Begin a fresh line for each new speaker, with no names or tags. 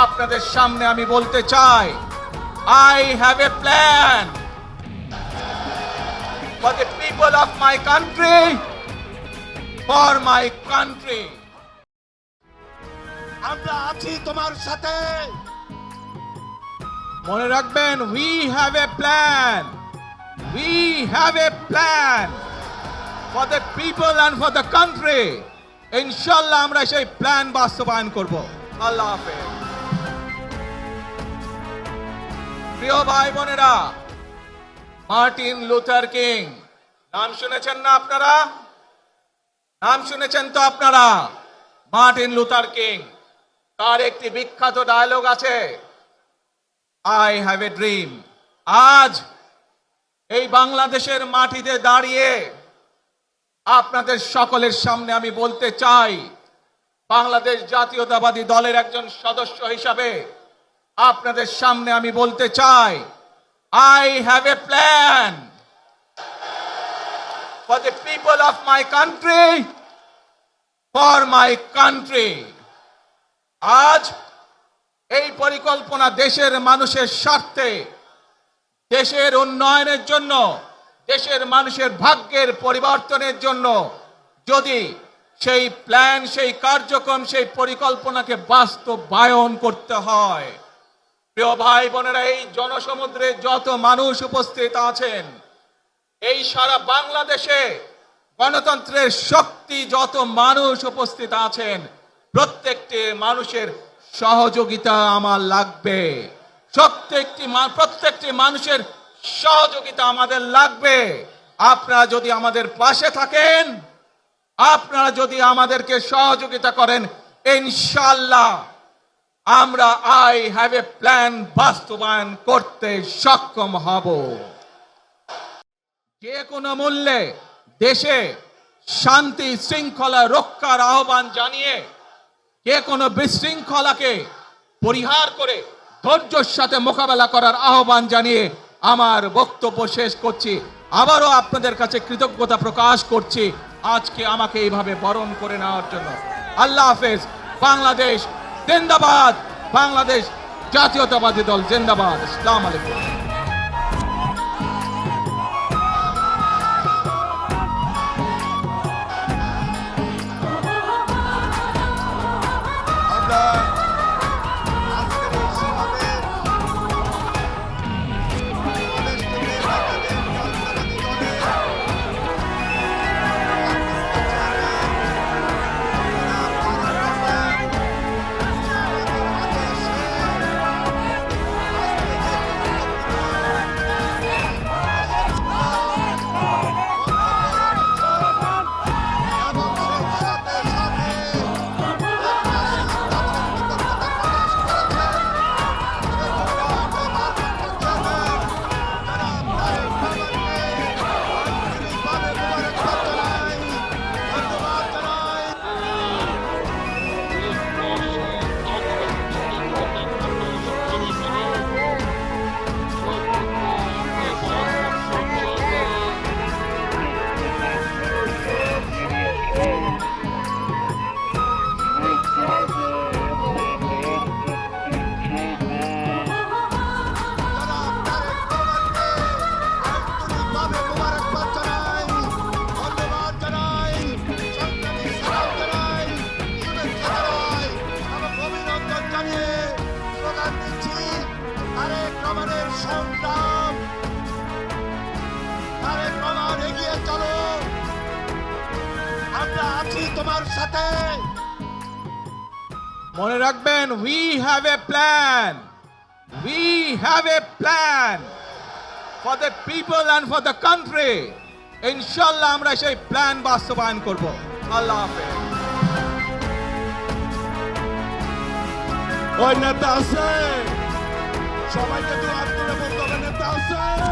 আপনাদের সামনে আমি বলতে চাই, I have a plan for the people of my country, for my country.
আমরা আছি তোমার সাথে।
মনে রাখবেন, we have a plan. We have a plan for the people and for the country. ইনশাআল্লাহ আমরা সেই প্ল্যান বাস্তবায়ন করব। আল্লাহ হাফেজ। প্রিয় ভাই বোনেরা, মার্টিন লুথার কিং নাম শুনেছেন না আপনারা? নাম শুনেছেন তো আপনারা? মার্টিন লুথার কিং, তার একটি বিখ্যাত ডায়লগ আছে, I have a dream. আজ এই বাংলাদেশের মাটিতে দাঁড়িয়ে আপনাদের সকলের সামনে আমি বলতে চাই, বাংলাদেশ জাতীয়তাবাদী দলের একজন সদস্য হিসাবে আপনাদের সামনে আমি বলতে চাই, I have a plan for the people of my country, for my country. আজ এই পরিকল্পনা দেশের মানুষের স্বার্থে, দেশের উন্নয়নের জন্য, দেশের মানুষের ভাগ্যের পরিবর্তনের জন্য যদি সেই প্ল্যান, সেই কার্যক্রম, সেই পরিকল্পনাকে বাস্তবায়ন করতে হয়, প্রিয় ভাই বোনেরা, এই জনসমুদ্রে যত মানুষ উপস্থিত আছেন, এই সারা বাংলাদেশে গণতন্ত্রের শক্তি যত মানুষ উপস্থিত আছেন, প্রত্যেকটি মানুষের সহযোগিতা আমার লাগবে। প্রত্যেকটি মানুষের সহযোগিতা আমাদের লাগবে। আপনারা যদি আমাদের পাশে থাকেন, আপনারা যদি আমাদেরকে সহযোগিতা করেন, ইনশাআল্লাহ আমরা I have a plan বাস্তবায়ন করতে সক্ষম হব। যে কোনো মূল্যে দেশে শান্তি শৃঙ্খলা রক্ষার আহ্বান জানিয়ে, যে কোনো বিশৃঙ্খলাকে পরিহার করে ধৈর্যের সাথে মোকাবেলা করার আহ্বান জানিয়ে আমার বক্তব্য শেষ করছি। আবারও আপনাদের কাছে কৃতজ্ঞতা প্রকাশ করছি আজকে আমাকে এইভাবে বরণ করে নেওয়ার জন্য। আল্লাহ হাফেজ। বাংলাদেশ জিন্দাবাদ, বাংলাদেশ জাতীয়তাবাদী দল জিন্দাবাদ। আসসালামু আলাইকুম।
তোমার সাথে।
মনে রাখবেন, we have a plan. We have a plan for the people and for the country. ইনশাআল্লাহ আমরা সেই প্ল্যান বাস্তবায়ন করব। আল্লাহ হাফেজ।
ওই নেতা আছে, সবাইকে তো হাত তুলে বলতে হবে, নেতা আছে।